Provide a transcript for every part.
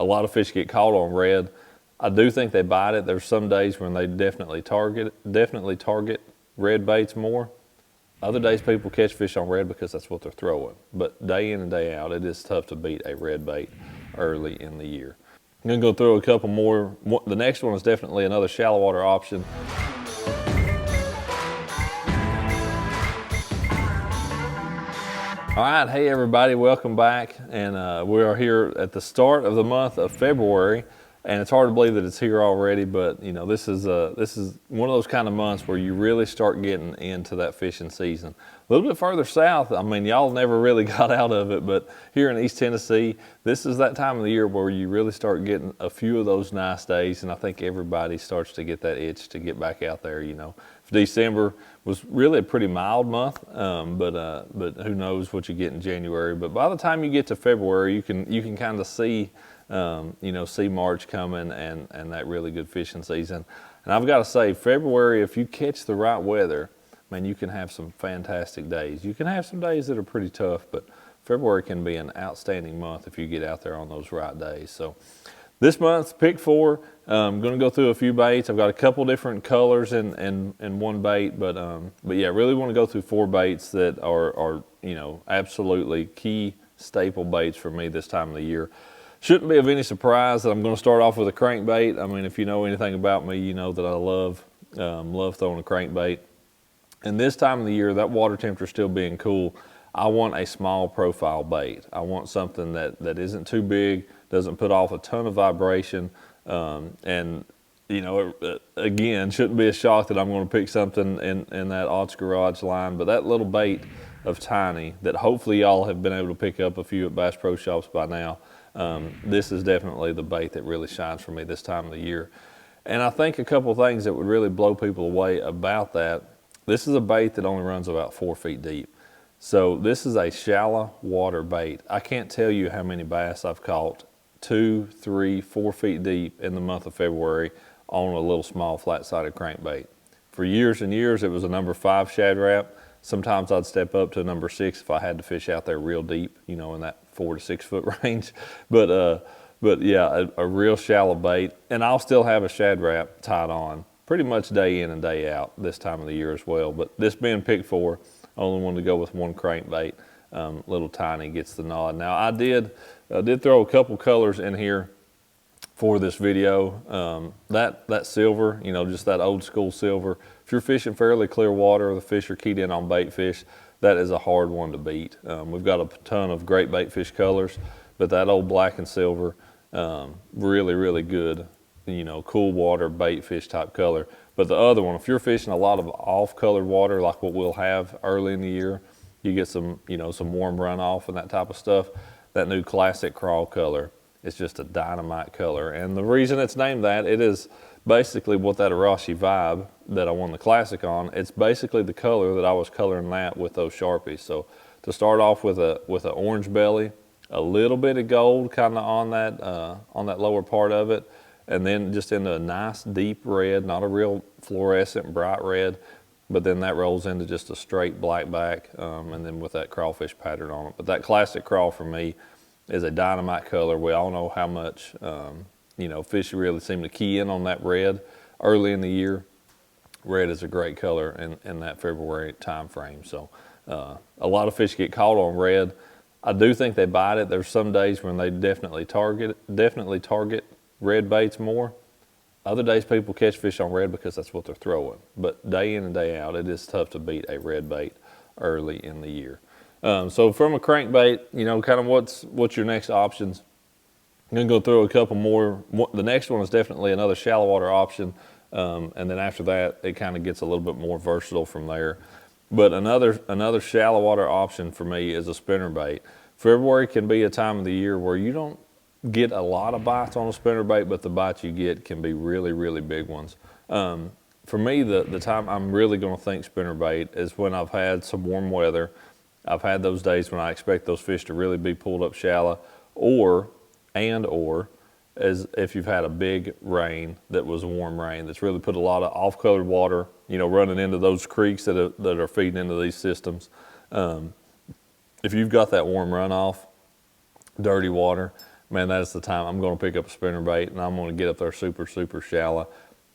a lot of fish get caught on red. I do think they bite it. There's some days when they definitely target red baits more. Other days people catch fish on red because that's what they're throwing. But day in and day out, it is tough to beat a red bait early in the year. I'm gonna go through a couple more. The next one is definitely another shallow water option. All right, hey everybody, welcome back. And we are here at the start of the month of February. And it's hard to believe that it's here already, but you know, this is one of those kind of months where you really start getting into that fishing season. A little bit further south, I mean, y'all never really got out of it, but here in East Tennessee, this is that time of the year where you really start getting a few of those nice days, and I think everybody starts to get that itch to get back out there, you know. December was really a pretty mild month, but who knows what you get in January. But by the time you get to February, you can kind of see see March coming and that really good fishing season. And I've got to say, February, if you catch the right weather, man, you can have some fantastic days. You can have some days that are pretty tough, but February can be an outstanding month if you get out there on those right days. So this month, pick 4. I'm going to go through a few baits. I've got a couple different colors in one bait, but yeah, really want to go through 4 baits that are absolutely key staple baits for me this time of the year. Shouldn't be of any surprise that I'm going to start off with a crankbait. I mean, if you know anything about me, you know that I love throwing a crankbait. And this time of the year, that water temperature still being cool, I want a small profile bait. I want something that isn't too big, doesn't put off a ton of vibration, and again, shouldn't be a shock that I'm going to pick something in that Ott's Garage line, but that little bait of tiny that hopefully y'all have been able to pick up a few at Bass Pro Shops by now. This is definitely the bait that really shines for me this time of the year. And I think a couple of things that would really blow people away about that, this is a bait that only runs about 4 feet deep. So this is a shallow water bait. I can't tell you how many bass I've caught 2, 3, 4 feet deep in the month of February on a little small flat-sided crankbait. For years and years, it was a number 5 Shad wrap. Sometimes I'd step up to a number 6 if I had to fish out there real deep, in that 4 to 6 foot range. But yeah, a real shallow bait. And I'll still have a Shad wrap tied on pretty much day in and day out this time of the year as well. But this being pick 4, only wanted to go with one crankbait. Little tiny gets the nod. Now I did throw a couple colors in here for this video. That silver, just that old school silver. If you're fishing fairly clear water, the fish are keyed in on bait fish, that is a hard one to beat. We've got a ton of great bait fish colors, but that old black and silver, really, really good, cool water bait fish type color. But the other one, if you're fishing a lot of off-colored water like what we'll have early in the year, you get some warm runoff and that type of stuff, that new classic crawl color, it's just a dynamite color. And the reason it's named that, it is basically what that Arashi Vibe that I won the classic on, it's basically the color that I was coloring that with those Sharpies. So to start off with an orange belly, a little bit of gold kind of on that lower part of it, and then just into a nice deep red, not a real fluorescent bright red, but then that rolls into just a straight black back, and then with that crawfish pattern on it. But that classic crawl for me is a dynamite color. We all know how much fish really seem to key in on that red early in the year. Red is a great color in that February time frame. So a lot of fish get caught on red. I do think they bite it. There's some days when they definitely target red baits more. Other days people catch fish on red because that's what they're throwing. But day in and day out, it is tough to beat a red bait early in the year. So from a crankbait, kind of what's your next options? I'm gonna go through a couple more. The next one is definitely another shallow water option. And then after that, it kind of gets a little bit more versatile from there. But another shallow water option for me is a spinnerbait. February can be a time of the year where you don't get a lot of bites on a spinnerbait, but the bites you get can be really, really big ones. For me, the time I'm really gonna think spinnerbait is when I've had some warm weather. I've had those days when I expect those fish to really be pulled up shallow, or as if you've had a big rain that was warm rain that's really put a lot of off-colored water, running into those creeks that are feeding into these systems. If you've got that warm runoff, dirty water, man, that's the time I'm going to pick up a spinnerbait and I'm going to get up there super, super shallow.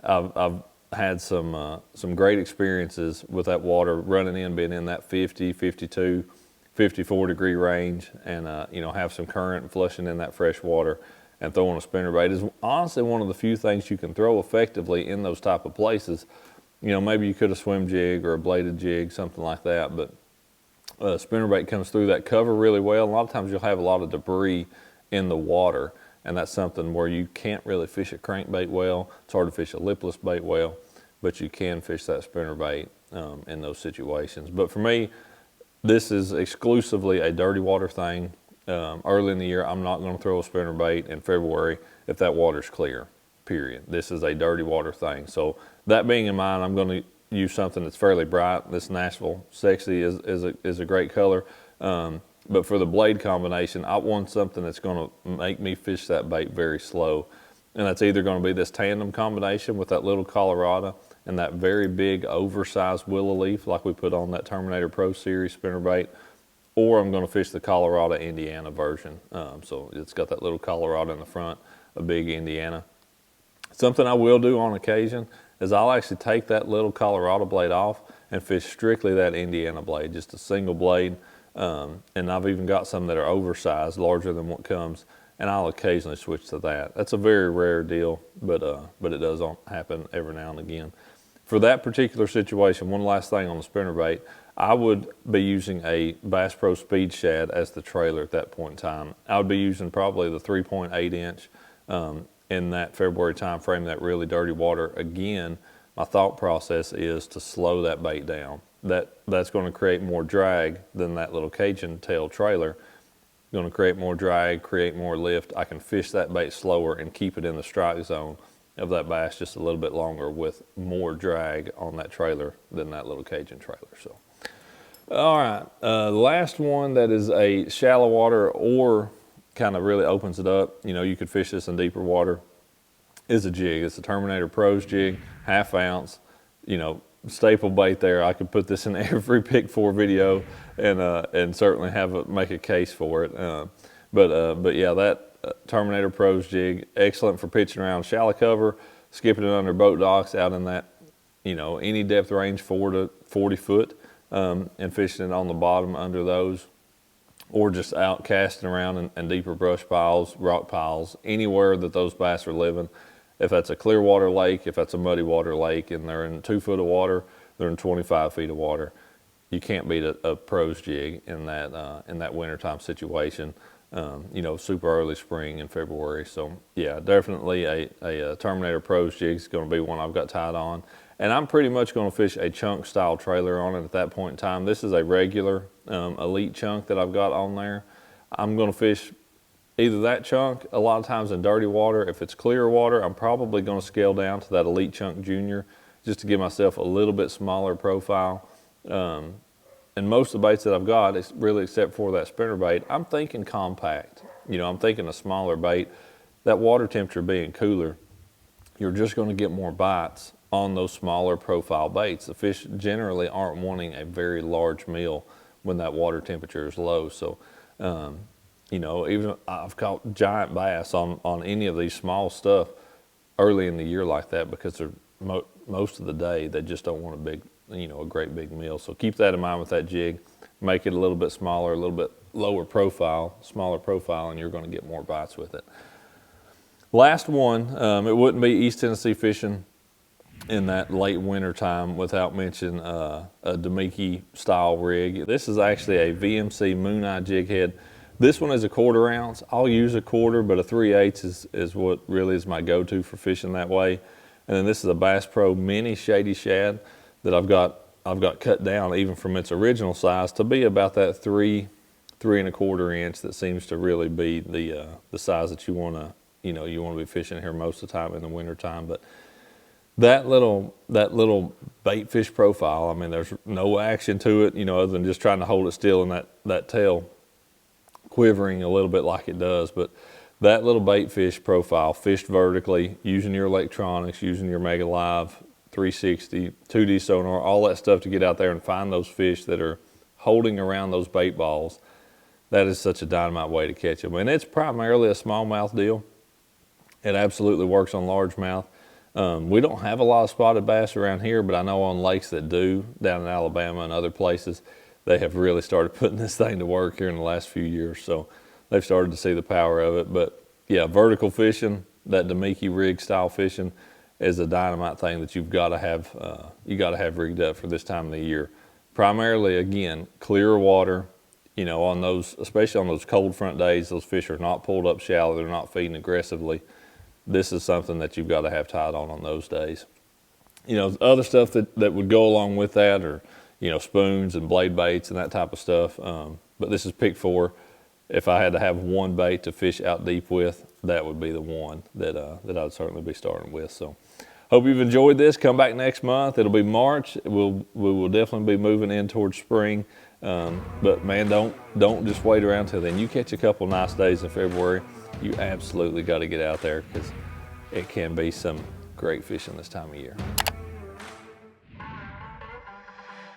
I've had some great experiences with that water running in, being in that 50, 52, 54 degree range, and you know, have some current and flushing in that fresh water, and throwing a spinnerbait is honestly one of the few things you can throw effectively in those type of places. You know, maybe you could a swim jig or a bladed jig, something like that, but spinnerbait comes through that cover really well. A lot of times you'll have a lot of debris in the water, and that's something where you can't really fish a crankbait well. It's hard to fish a lipless bait well, but you can fish that spinnerbait in those situations. But for me, this is exclusively a dirty water thing. Early in the year, I'm not going to throw a spinnerbait in February if that water's clear, period. This is a dirty water thing. So that being in mind, I'm going to use something that's fairly bright. This Nashville Sexy is a great color. But for the blade combination, I want something that's going to make me fish that bait very slow. And that's either going to be this tandem combination with that little Colorado and that very big oversized willow leaf like we put on that Terminator Pro Series spinnerbait, or I'm going to fish the Colorado Indiana version. So it's got that little Colorado in the front, a big Indiana. Something I will do on occasion is I'll actually take that little Colorado blade off and fish strictly that Indiana blade, just a single blade. And I've even got some that are oversized, larger than what comes, and I'll occasionally switch to that. That's a very rare deal, but it does happen every now and again. For that particular situation, one last thing on the spinnerbait, I would be using a Bass Pro Speed Shad as the trailer at that point in time. I would be using probably the 3.8 inch in that February time frame, that really dirty water. Again, my thought process is to slow that bait down. That's going to create more drag than that little Cajun tail trailer. Going to create more drag, create more lift. I can fish that bait slower and keep it in the strike zone of that bass just a little bit longer with more drag on that trailer than that little Cajun trailer. So, all right, the last one that is a shallow water or kind of really opens it up, you know, you could fish this in deeper water, is a jig. It's a Terminator Pro Jig, 1/2 ounce, you know, staple bait there. I could put this in every Pick 4 video and certainly make a case for it. But yeah, that Terminator Pro Jig, excellent for pitching around shallow cover, skipping it under boat docks out in that, you know, any depth range 4 to 40 foot, and fishing it on the bottom under those, or just out casting around in deeper brush piles, rock piles, anywhere that those bass are living. If that's a clear water lake, if that's a muddy water lake and they're in 2 foot of water, they're in 25 feet of water, you can't beat a Pro's jig in that wintertime situation. You know, super early spring in February. So yeah, definitely a Terminator Pro's jig is going to be one I've got tied on. And I'm pretty much going to fish a chunk style trailer on it at that point in time. This is a regular elite chunk that I've got on there. I'm going to fish either that chunk, a lot of times in dirty water. If it's clear water, I'm probably going to scale down to that elite chunk junior just to give myself a little bit smaller profile. And most of the baits that I've got, it's really except for that spinnerbait, I'm thinking compact. You know, I'm thinking a smaller bait. That water temperature being cooler, you're just going to get more bites on those smaller profile baits. The fish generally aren't wanting a very large meal when that water temperature is low. So, you know, even I've caught giant bass on any of these small stuff early in the year like that because they're most of the day they just don't want a big, you know, a great big meal. So keep that in mind with that jig. Make it a little bit smaller, a little bit lower profile, smaller profile, and you're going to get more bites with it. Last one, it wouldn't be East Tennessee fishing in that late winter time without mentioning a Demiki style rig. This is actually a VMC Mooney Jig Head. This one is a 1/4 ounce. I'll use a 1/4, but a 3/8 is what really is my go-to for fishing that way. And then this is a Bass Pro Mini Shady Shad that I've got cut down even from its original size to be about that 3 1/4 inch. That seems to really be the size that you want to be fishing here most of the time in the winter time. But that little bait fish profile, I mean, there's no action to it, you know, other than just trying to hold it still and that tail quivering a little bit like it does. But that little bait fish profile, fished vertically, using your electronics, using your Mega Live 360, 2D sonar, all that stuff to get out there and find those fish that are holding around those bait balls. that is such a dynamite way to catch them. And it's primarily a smallmouth deal. It absolutely works on largemouth. We don't have a lot of spotted bass around here, but I know on lakes that do, down in Alabama and other places, they have really started putting this thing to work here in the last few years. So they've started to see the power of it. But yeah, vertical fishing, that Damiki rig style fishing, is a dynamite thing that you've got to have. You got to have rigged up for this time of the year. Primarily, again, clear water. You know, on those, especially on those cold front days, those fish are not pulled up shallow. They're not feeding aggressively. This is something that you've got to have tied on those days. You know, other stuff that would go along with that are, you know, spoons and blade baits and that type of stuff. But this is pick 4. If I had to have one bait to fish out deep with, that would be the one that I would certainly be starting with. So hope you've enjoyed this. Come back next month. It'll be March. We will definitely be moving in towards spring. But man, don't just wait around till then. You catch a couple nice days in February, you absolutely got to get out there, because it can be some great fishing this time of year.